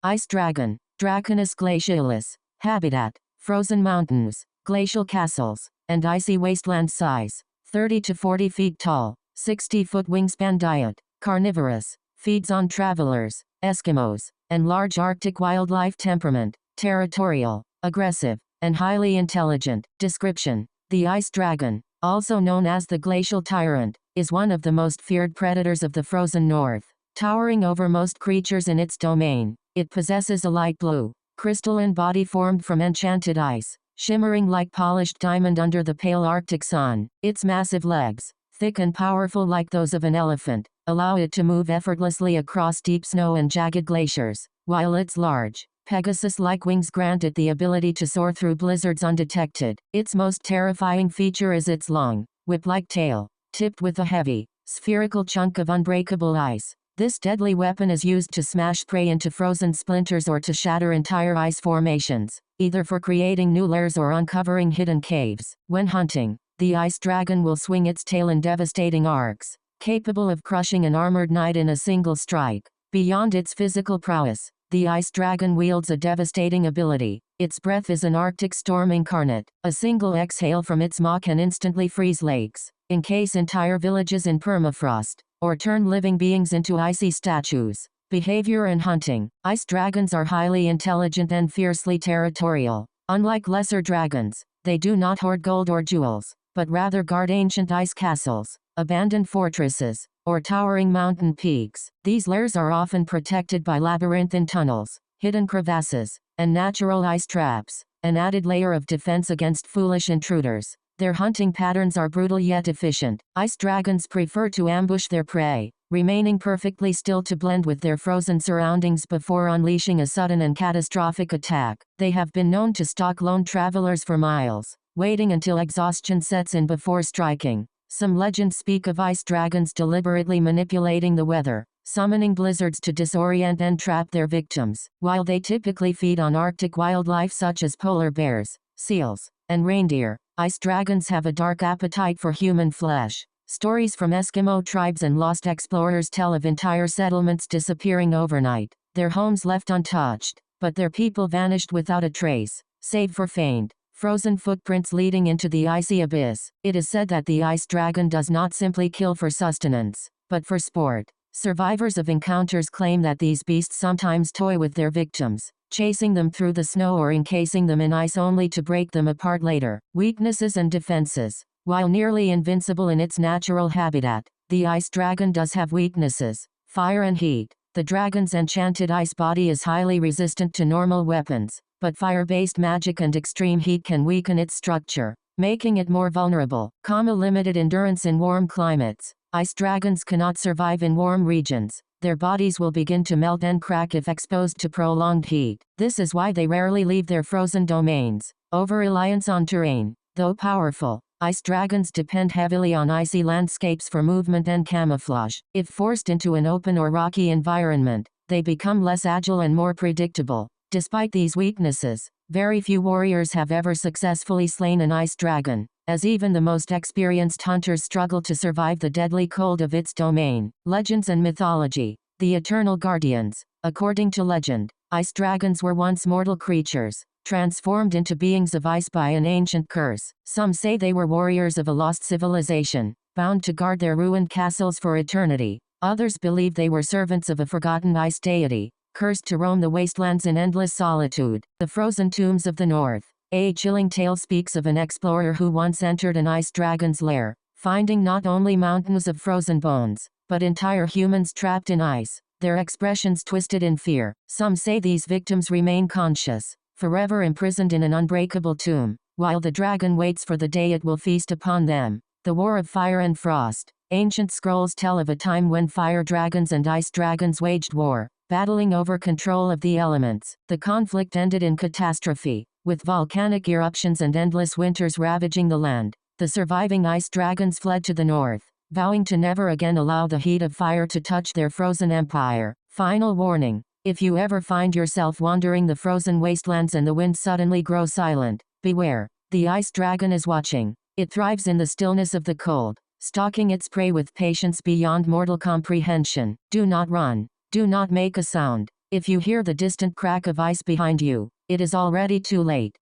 Ice dragon, Draconus glacialis. Habitat, frozen mountains, glacial castles, and icy wasteland size. 30 to 40 feet tall, 60-foot wingspan. Diet, carnivorous, feeds on travelers, Eskimos, and large Arctic wildlife. Temperament, territorial, aggressive, and highly intelligent. Description: the ice dragon, also known as the glacial tyrant, is one of the most feared predators of the frozen north. Towering over most creatures in its domain, it possesses a light blue, crystalline body formed from enchanted ice, shimmering like polished diamond under the pale Arctic sun. Its massive legs, thick and powerful like those of an elephant, allow it to move effortlessly across deep snow and jagged glaciers, while its large, Pegasus-like wings grant it the ability to soar through blizzards undetected. Its most terrifying feature is its long, whip-like tail, tipped with a heavy, spherical chunk of unbreakable ice. This deadly weapon is used to smash prey into frozen splinters or to shatter entire ice formations, either for creating new lairs or uncovering hidden caves. When hunting, the ice dragon will swing its tail in devastating arcs, capable of crushing an armored knight in a single strike. Beyond its physical prowess, the ice dragon wields a devastating ability. Its breath is an Arctic storm incarnate. A single exhale from its maw can instantly freeze lakes, encase entire villages in permafrost, or turn living beings into icy statues. Behavior and hunting. Ice dragons are highly intelligent and fiercely territorial. Unlike lesser dragons, they do not hoard gold or jewels, but rather guard ancient ice castles, abandoned fortresses, or towering mountain peaks. These lairs are often protected by labyrinthine tunnels, hidden crevasses, and natural ice traps, an added layer of defense against foolish intruders. Their hunting patterns are brutal yet efficient. Ice dragons prefer to ambush their prey, remaining perfectly still to blend with their frozen surroundings before unleashing a sudden and catastrophic attack. They have been known to stalk lone travelers for miles, waiting until exhaustion sets in before striking. Some legends speak of ice dragons deliberately manipulating the weather, summoning blizzards to disorient and trap their victims. While they typically feed on Arctic wildlife such as polar bears, seals, and reindeer, ice dragons have a dark appetite for human flesh. Stories from Eskimo tribes and lost explorers tell of entire settlements disappearing overnight, their homes left untouched, but their people vanished without a trace, save for faint, frozen footprints leading into the icy abyss. It is said that the ice dragon does not simply kill for sustenance, but for sport. Survivors of encounters claim that these beasts sometimes toy with their victims, chasing them through the snow or encasing them in ice only to break them apart later. Weaknesses and defenses. While nearly invincible in its natural habitat, the ice dragon does have weaknesses: fire and heat. The dragon's enchanted ice body is highly resistant to normal weapons, but fire-based magic and extreme heat can weaken its structure, making it more vulnerable. Limited endurance in warm climates. Ice dragons cannot survive in warm regions. Their bodies will begin to melt and crack if exposed to prolonged heat. This is why they rarely leave their frozen domains. Over-reliance on terrain. Though powerful, ice dragons depend heavily on icy landscapes for movement and camouflage. If forced into an open or rocky environment, they become less agile and more predictable. Despite these weaknesses, very few warriors have ever successfully slain an ice dragon, as even the most experienced hunters struggle to survive the deadly cold of its domain. Legends and mythology. The eternal guardians. According to legend, ice dragons were once mortal creatures, transformed into beings of ice by an ancient curse. Some say they were warriors of a lost civilization, bound to guard their ruined castles for eternity. Others believe they were servants of a forgotten ice deity, cursed to roam the wastelands in endless solitude. The frozen tombs of the north. A chilling tale speaks of an explorer who once entered an ice dragon's lair, finding not only mountains of frozen bones, but entire humans trapped in ice, their expressions twisted in fear. Some say these victims remain conscious, forever imprisoned in an unbreakable tomb, while the dragon waits for the day it will feast upon them. The War of Fire and Frost. Ancient scrolls tell of a time when fire dragons and ice dragons waged war, battling over control of the elements. The conflict ended in catastrophe, with volcanic eruptions and endless winters ravaging the land. The surviving ice dragons fled to the north, vowing to never again allow the heat of fire to touch their frozen empire. Final warning: if you ever find yourself wandering the frozen wastelands and the wind suddenly grows silent, beware. The ice dragon is watching. It thrives in the stillness of the cold, stalking its prey with patience beyond mortal comprehension. Do not run. Do not make a sound. If you hear the distant crack of ice behind you, it is already too late.